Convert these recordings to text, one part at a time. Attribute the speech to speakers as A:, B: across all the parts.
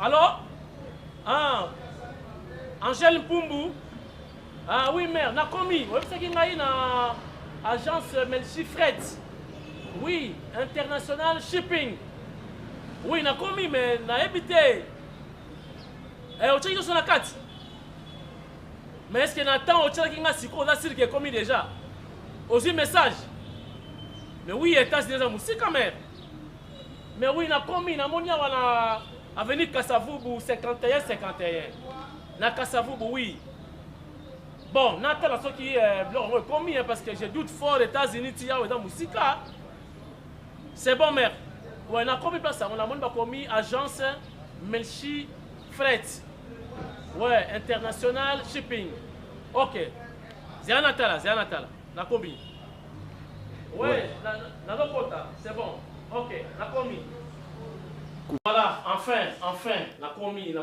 A: Alors? Ah, Angèle Mpumbu. Ah oui, mère, Nakomi. Vous savez qu'il y a une agence Melchi Fret. Oui, International Shipping. Oui, Nakomi, mais na habité. Eh, au Tchèque, sur la 4. Mais est-ce qu'il y a un temps au Tchèque qui a si qu'on a circulé commis déjà? Aussi message. Mais oui, États-Unis, c'est quand même. Mais oui, Nakomi, Namonia, on a avenue Kassavubu 51-51. Na Kassavubu, oui. Bon, Nathan, ce qui est commis, parce que je doute fort aux États-Unis, il y a dans musique. C'est bon, mère. Oui, on a commis ça. On a commis agence Melchi Fret. Ouais, International Shipping. Ok. C'est un Natala. On a commis. Ouais, c'est bon. Ok, on a commis. Voilà, enfin, on a commis.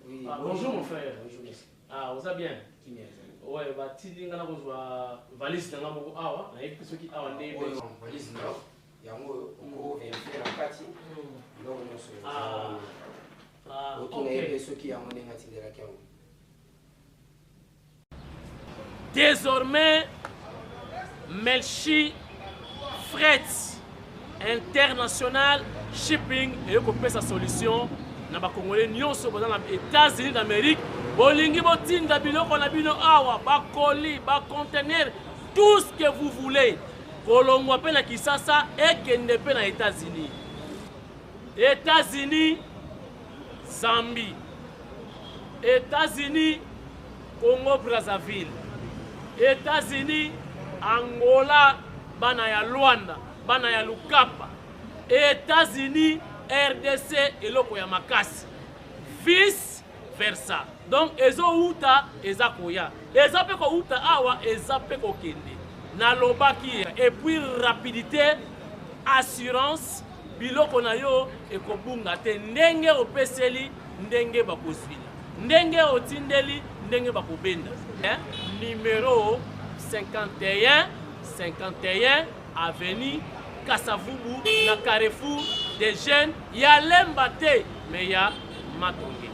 A: Oui, ah, bonjour mon frère. Bonjour, merci. Ah, vous allez bien? Ouais, bah, tu dis que vous avez valise dans la mou awa, na yeki soki awa ndé be.
B: Valise non. Yango on vérifier la partie. Donc on se OK. Soki yango ngati de la kawo.
A: Désormais Melchi Fret International Shipping et que sa solution na ba congolais nyonso dans les États-Unis d'Amérique. Bolingi botinda biloko na bino awa ba colis, ba conteneur, tout ce que vous voulez. Kolongwa pe na Kisasa et kende pe na États-Unis. États-Unis Zambie. États-Unis Congo Brazzaville. États-Unis Angola bana ya Luanda, bana ya Lukapa. États-Unis RDC eloko ya makasi. Vice versa. Donc ezo uta eza koya. Eza pe ko uta awa eza pe ko kende. Na lobaki et puis rapidité, assurance biloko na yo ekobunga te ndenge opeseli ndenge bakozwila. Ndenge otindeli ndenge bakobenda. Numéro 51 avenue Kassavubu na Carrefour des jeunes ya lemba te mais ya Matonge.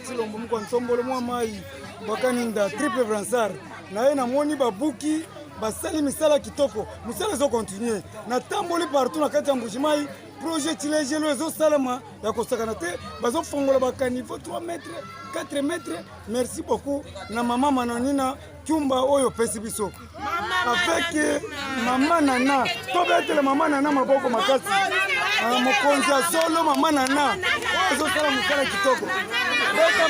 C: Tsilombo mko nsombolo mwa mai bakaninda triple bransard na ye namoni babuki basali misala kitoko musala zo continuer na tamboli partout na kati ya Mbujimayi projet Tilejelo ezo salama ya kosakana te bazo fongola bakanivo 3 mètres 4 mètres. Merci beaucoup na mama Manonina Kyumba oyo pesi biso avec mama Nana to betele mama Nana maboko makasi mokonzi ya solo mama Nana ezo sala musala kitoko beta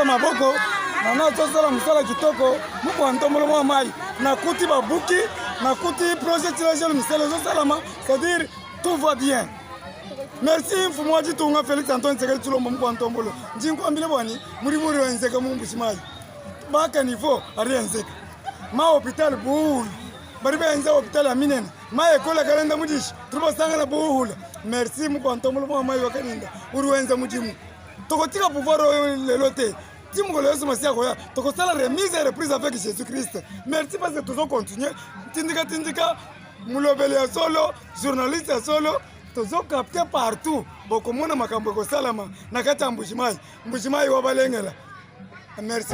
C: maboko Nana to sala musala kitoko muko antomolo mwa mai na kuti babuki na kuti projet Tilejelo misala ezo salama, c'est-à-dire tout va bien. Merci Mfumwa Jitunga Félix Antoine Tshisekedi Tshilombo mko antombolo njinkwambile bwani muri wenzeka mu Mbujimayi baka niveau arienzeka ma hôpital buhul bari benza hôpital ya minene ma école kalenda mudishi turibasanga na buhul. Merci mko antombolo mwa mai wakaninda uri wenza mujimu tokotika pouvoir lelo te timoko leso masia koya tokosala remise et reprise avec Jésus-Christ. Merci parce que toujours continuer tindika mulobele ya solo journaliste ya solo tozo capter partout bokomona makambo ko salama na kati ya Mbujimayi wa balengela. Merci.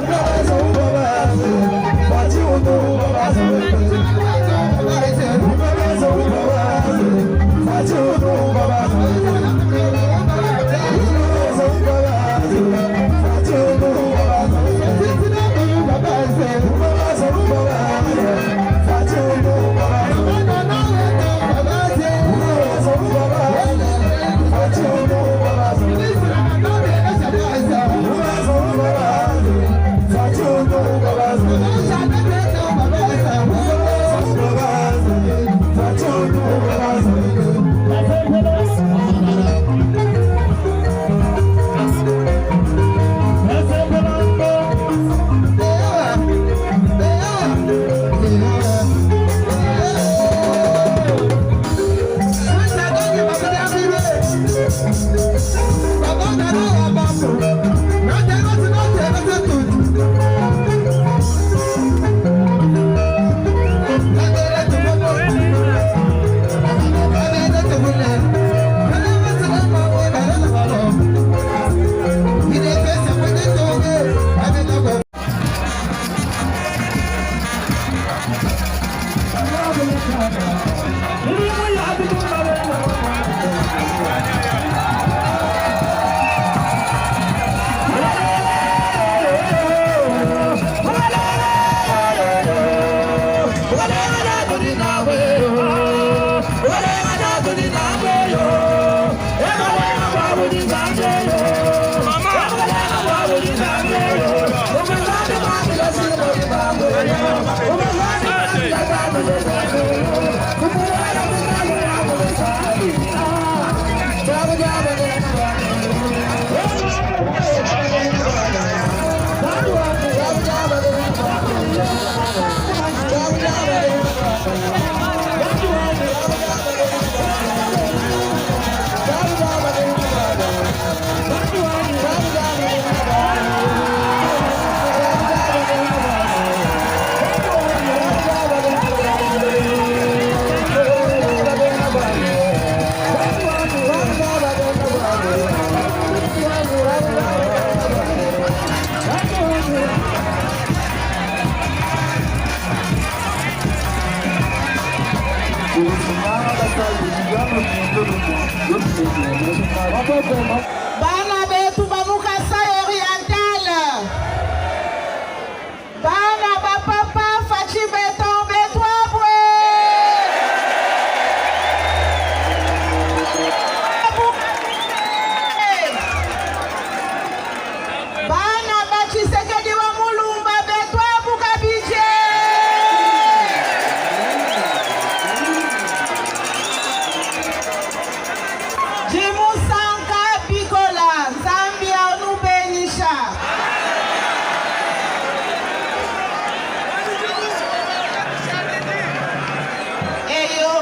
D: Bana betu bamukasa oriental. Bana bapapa fachi beton betwabwe. Bana bachisekedi wa mulumba betwabu kabije. Jimusanka Pikola, Zambia Nubenisha. Et yo,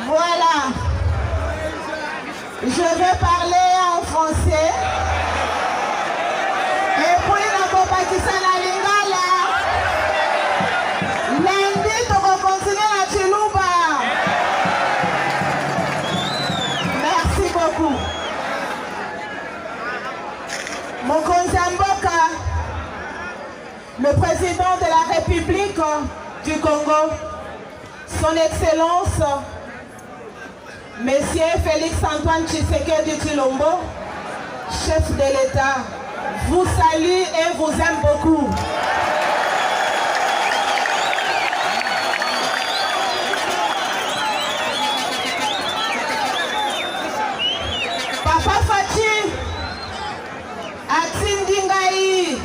D: voilà. Je vais parler en français. Et puis, la compagnie la lingala. Lundi, tu vas continuer à Chiluba. Merci beaucoup. Mokonzi Mboka, le président de la République du Congo, son Excellence, Monsieur Félix Antoine Tshisekedi Tshilombo, chef de l'État, vous salue et vous aime beaucoup. Papa Fachi, atindi ngai,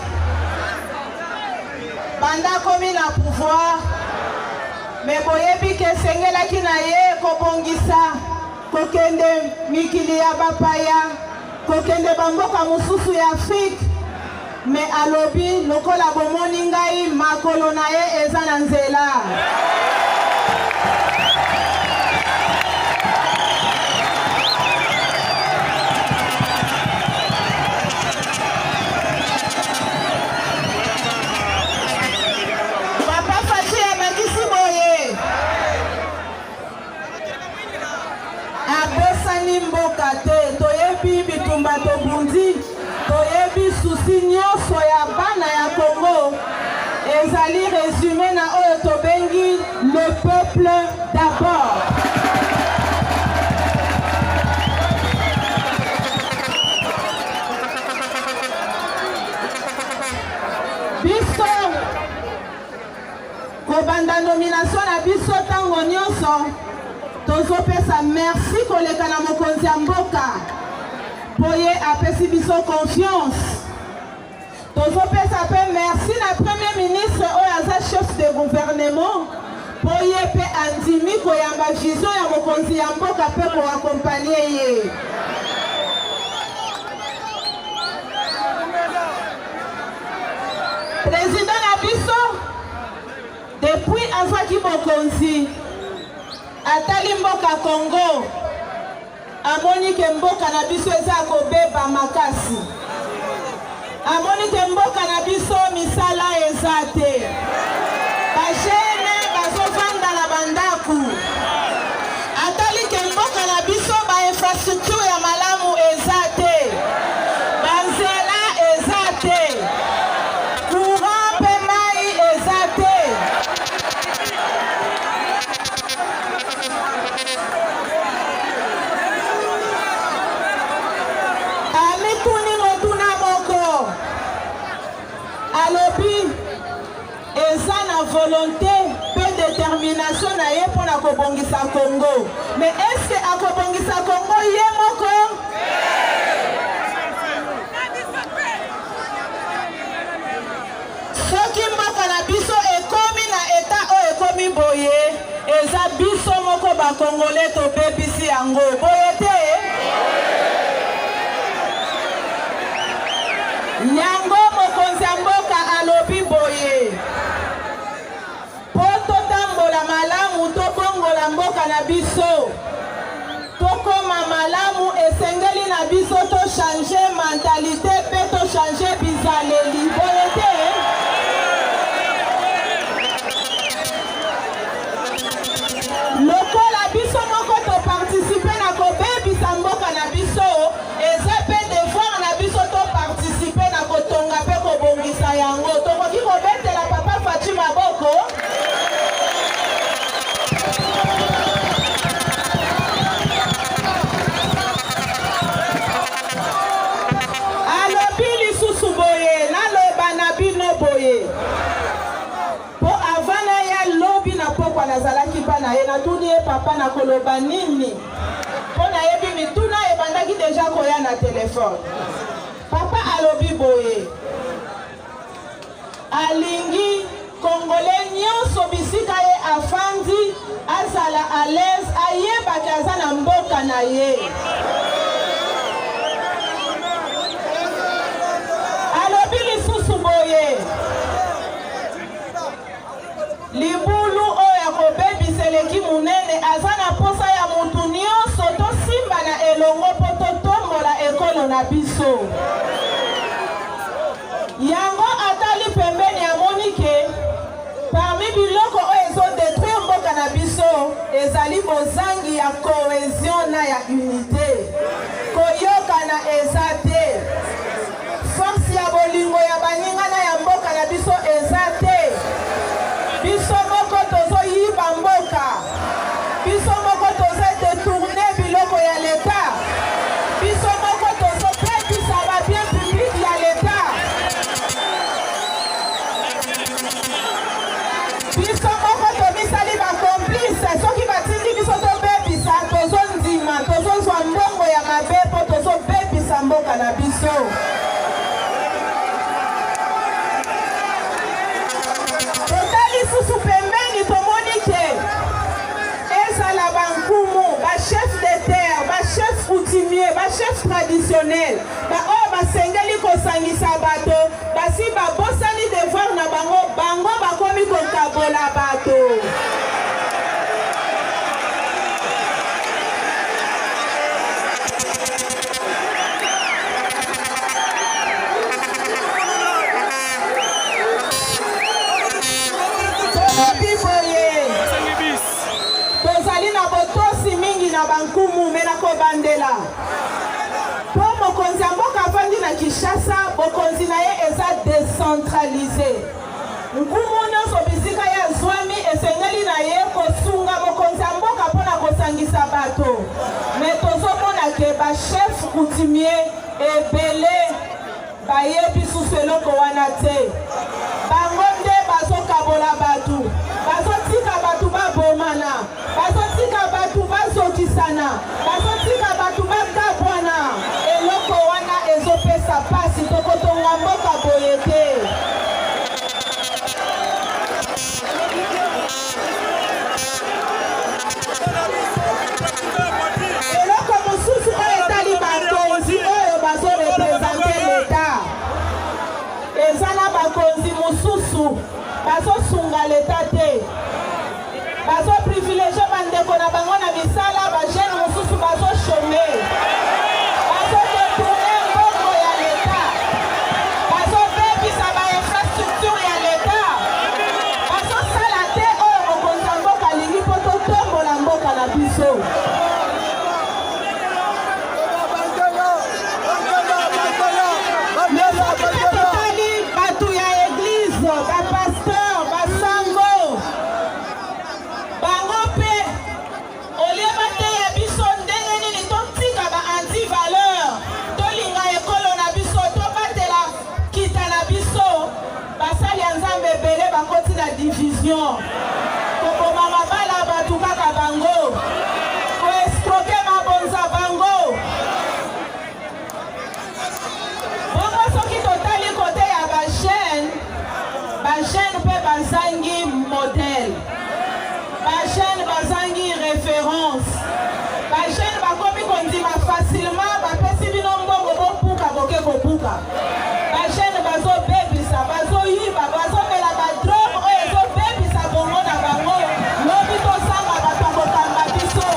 D: banda komi na pouvoir, mais boyebi ke sengelaki na ye kobongisa, kokende mikili ya bapaya, kokende bamboka mosusu ya Afrique, mais alobi lokola bomoni ngai makolo na ye eza na nzela. Mboka te toyebi bitumba tobundi toyebi susi nyonso ya bana ya Congo ezali résumé na oyo tobengi le peuple d'abord. Biso kobanda nomination na biso tango nyonso tozopesa merci koleka na mokonzi ya mboka poye apesi biso confiance. Tozopesa pe merci na premier ministre oyo aza chef de gouvernement poye pe andimi koyamba vision ya mokonzi ya mboka pe koakompanie ye. Président na biso depuis azwaki mokonzi atali mboka Congo amoni ke mboka na biso eza kobeba makasi, amoni ke mboka na biso misala eza te, bajene bazovanda na bandaku, atali ke mboka na biso bainfrastructure ya malamu eza te, banzela eza te, courant pe mai eza te. Alobi eza na volonté pe détermination na ye mpona kobongisa Congo, mais est-ce que akobongisa Congo ye moko? Soki mboka na biso ekomi na état oyo ekomi boye eza biso moko bakongole tobebisi yango boye te. Nyango mokonzi ya mboka alobi boye po changer mentalité mpe tochange bizaleli boye te lokola biso moko toparticipe na kobebisa mboka na biso eza mpe devoir na biso toparticipe na kotonga mpe kobongisa yango tokoki kobetela papa Faci maboko alobi lisusu boye naloba na bino boye po avant na ya lobi na pokwa nazalaki mpa na ye natuni ye papa na koloba nini mpo nayebi mituna ebandaki deja koya na telefone papa alobi boye alingi kongole nyonso bisika ye afandi azala à l'aise ayebaki aza na mboka na ye alobi lisusu boye libulu oyo ya kobebisa eleki monene aza na posa ya motu nyonso tosimba na elongo mpo totombola ekolo na biso yango atali pembeni amoni ke parmi biloko oyo ezodetruire mboka na biso ezali bozangi ya cohésion na ya unité koyokana eza te force ya bolingo ya baningana ya mboka na biso eza te biso moko tozoyiba mboka biso moko tozodetourne biloko ya leta biso moko tozopekisa babien public ya leta biso moko tomisali bacomplice soki batindi biso tobebisa tozondima tozozwa mbongo ya mabe mpo tozobebisa mboka na biso totali susu pembeni tomoni ke ezala bankumu bachef de terre bachef coutumier bachef traditionnel baoyo basengeli kosangisa bato basi babosani devoir na bango bango bakomi kokabola bato tozali na botosi mingi na bankumu me na kobandela mpo mokonzi ya mboka afandi na Kinshasa bokonzi na ye eza décentralisé nkumu nyonso bisika ye azwami esengeli na ye kosunga mokonzi ya mboka mpona kosangisa bato me tozomona ke bachef coutumier ebele bayebi susu eloko wana te bango nde bazokabola bato bazotika bato babomana bazotika bato bazokisana bazotika bato bakabwana eloko wana ezopesa pasi tokotonga mboka boye te eloko mosusu oyo etali bakonzi oyo bazorepresente leta eza na bakonzi mosusu bazosunga leta te bazoprivilege bandeko na bango na misala bagene mosusu bazoshome bazodetourne mbongo ya leta bazobebisa bainfrastructure ya leta bazosala te oyo mokonzi ya mboka alingi mpo totombola mboka na biso totali bato ya eglize bapasteur basango bango mpe olie bateya biso ndenge nini totika ba-anti-valeur tolinga ekolo na biso tobatela kita na biso basali ya nzambe ebele bakoti na division koboma mabala bato kaka bango koestroke mabonza bango bongo soki totali kote ya bagene mpe bazangi modèle bagene bazangi référence bagene bakomi kondima facilement bapesi bino mbongo bopuka boke kopuka bagene bazobebisa bazoyiba bazomela badroge oyo ezobebisa bongo na bango lobi tosanga bato ya kokanga biso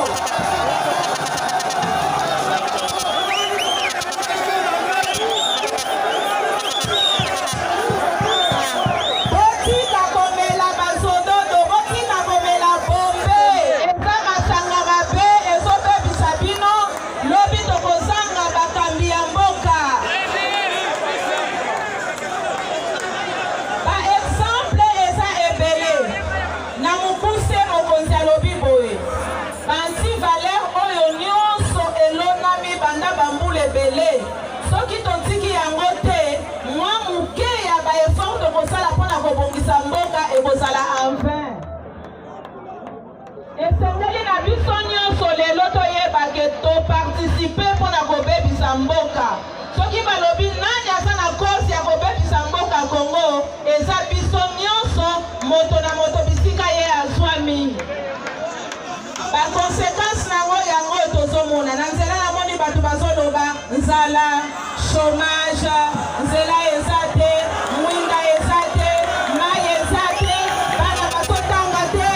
D: toparticipe mpona kobebisa mboka. Soki balobi nani aza na kosi ya kobebisa mboka Congo, eza biso nyonso, moto na moto bisika ye azwami. Bakonsekansi nango yango tozomona. Na nzela namoni bato bazoloba nzala, chômage, nzela eza te, mwinda eza te, mai eza te, bana bazotanga te.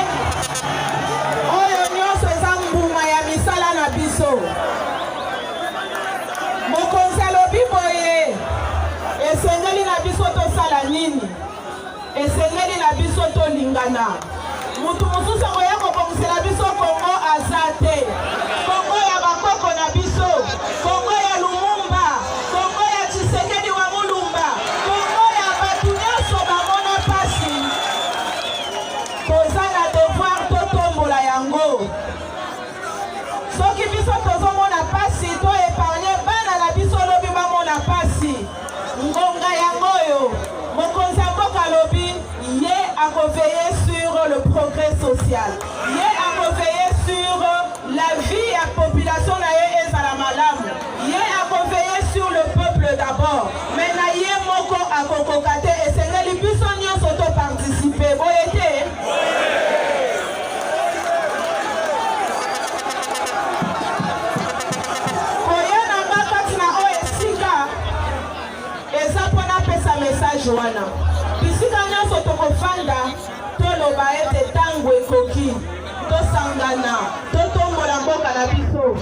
D: Oyo nyonso eza mbuma ya misala na biso. Mokonzi alobi boye, esengeli na biso tosala nini? Esengeli na biso tolingana. Mutu mosusu akoya kobongisela biso Congo aza te. Congo ya bakoko na biso, Congo ya Lumumba, Congo ya Tshisekedi wa Mulumba, Congo ya bato nyonso bamona pasi. Toza na devoir totombola yango. Soki biso tozomona pasi, to epargne bana na biso lobi bamona pasi. Ngonga yango yo, mokonzi ya mboka lobi, ye akoveiller sur le progrès social. Ye akoveiller sur la vie ya population na ye ezala malamu. Ye akoveiller sur le peuple d'abord. Mais na ye moko akokoka te, esengeli biso nyonso to participer. Boye te? Koyena makati na oyo esika eza mpona pesa message wana. Bisika nyonso tokofanda toloba ete tango ekoki tosangana totombola mboka na biso.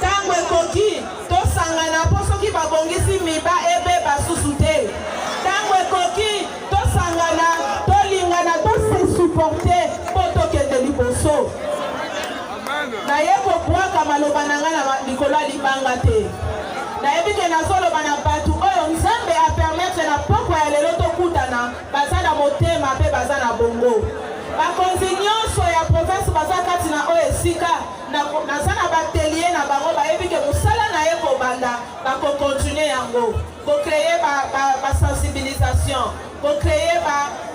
D: Tango ekoki tosangana mpo soki babongisi miba ebeba susu te. Tango ekoki tosangana tolingana tosupporte mpo tokende liboso. Naye kobwaka maloba na nga na likolo ya libanga te. Nayebi ke nazoloba na bato oyo Nzambe apermettre na poko ya lelo tokutana baza na motema mpe baza na bongo. Bakonzi nyonso ya province baza kati na oyo esika naza na batelier na bango bayebi ke mosala na ye kobanda bakokontinue yango. Kokreye basensibilisation, kokreye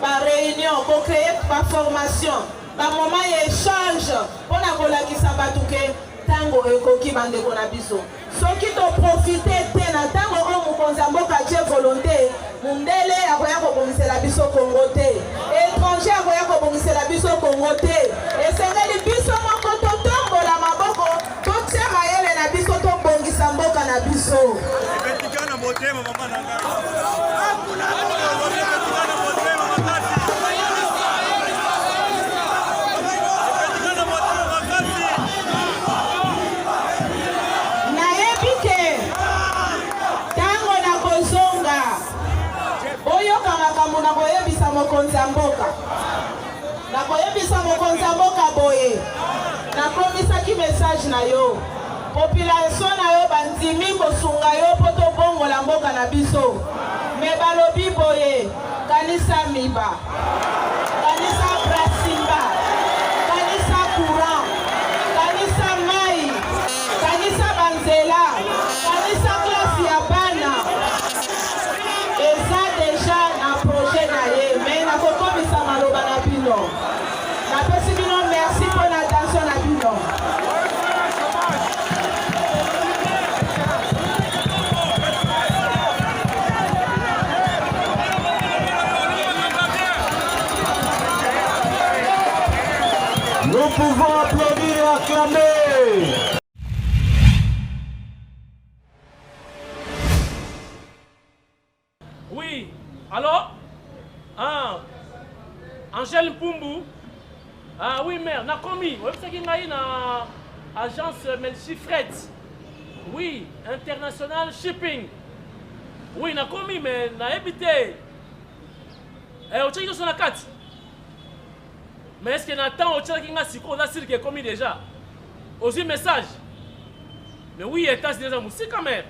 D: baréunion, kokreye baformation, bamoment ya échange mpona kolakisa bato ke tango ekoki bandeko na biso. Soki toprofite te na tango oyo mokonzi ya mboka tie volonté, mundele akoya kobongisela biso Congo te, étranger akoya kobongisela biso Congo te. Esengeli biso moko totombola maboko, totia mayele na biso tobongisa mboka na biso. Mokonzi ya mboka nakoyebisa mokonzi ya mboka boye nakomisaki message na yo population na yo bandimi kosunga yo po tobongola mboka na biso me balobi boye kanisa miba kanisa prasimba kanisa courant kanisa mai kanisa banzela kanisa klasi ya bana eza deja na projet na ye me nakokomisa maloba na bino napesi bino merci mpo na attention na bino.
E: Nous pouvons applaudir et acclamer.
A: Oui, alors Angèle Mpumbu. Ah oui, mère, Nakomi. Vous savez qu'il y a une agence Melchi Fret. Oui, International Shipping. Oui, Nakomi, mais na habité. Au Tchèque, ils sont à 4. Mais est-ce qu'il y a un temps au Tchèque qui a si qu'on a sur qui est commis déjà? Aussi message. Mais oui, il y a des musique quand même.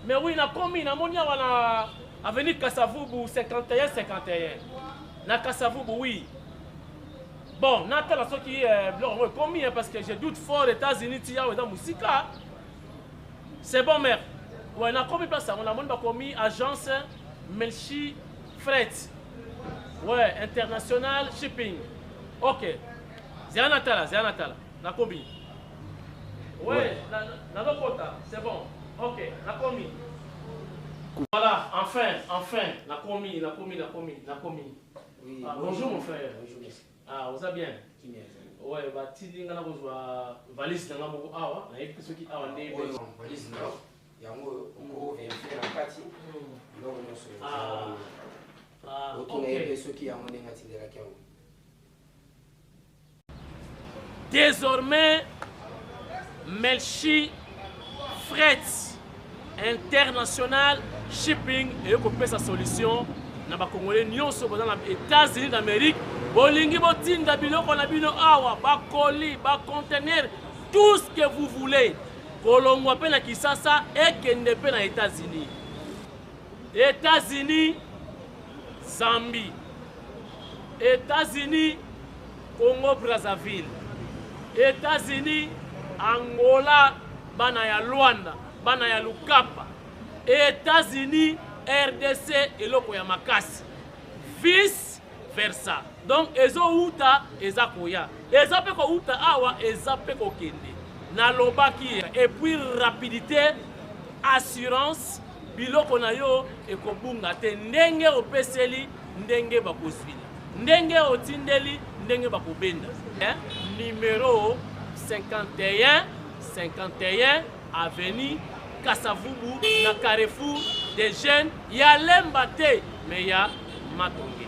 A: Mais oui, Nakomi, Namonia, voilà. Avenue Kassavubu 51-51. Na Kassavubu, oui. Bon, Nathan, ce qui est commis, parce que je doute fort aux États-Unis, il y a dans musique. C'est bon, mère. Ouais, on a commis ça. On a commis agence Melchi Fret. Ouais, International Shipping. Ok. C'est un Natala. On a commis. Ouais, la Lokota, c'est bon. Ok, la commis. Voilà, enfin, la commis.
B: Oui,
A: Ah, bonjour mon frère.
B: Bonjour, merci.
A: Ah, vous allez bien?
B: Qui m'est?
A: Ouais, bah, tu as valise dans la maison. Ah, ouais, il y a ceux qui ont des
B: valise, non? Il y a un mot, on vient faire la partie. Donc, on se.
A: Ah,
B: ok. Ceux qui ont des de la Kiaou.
A: Désormais, Melchi Fret International Shipping et que sa solution na ba Congolais nyonso dans les États-Unis d'Amérique bolingi botinda biloko na bino awa ba colis ba conteneur tout ce que vous voulez kolongwa pe na Kisasa et kende pe na États-Unis Zambie États-Unis Congo Brazzaville États-Unis Angola bana ya Luanda bana ya Lukapa États-Unis RDC eloko ya makasi vice versa donc ezo uta eza koya eza pe ko uta awa eza pe ko kende na lobaki et puis rapidité assurance biloko na yo ekobunga te ndenge opeseli ndenge bakozwila ndenge otindeli ndenge bakobenda numéro 51 avenue Kasavubu na Carrefour des jeunes ya Lemba te mais ya Matonge.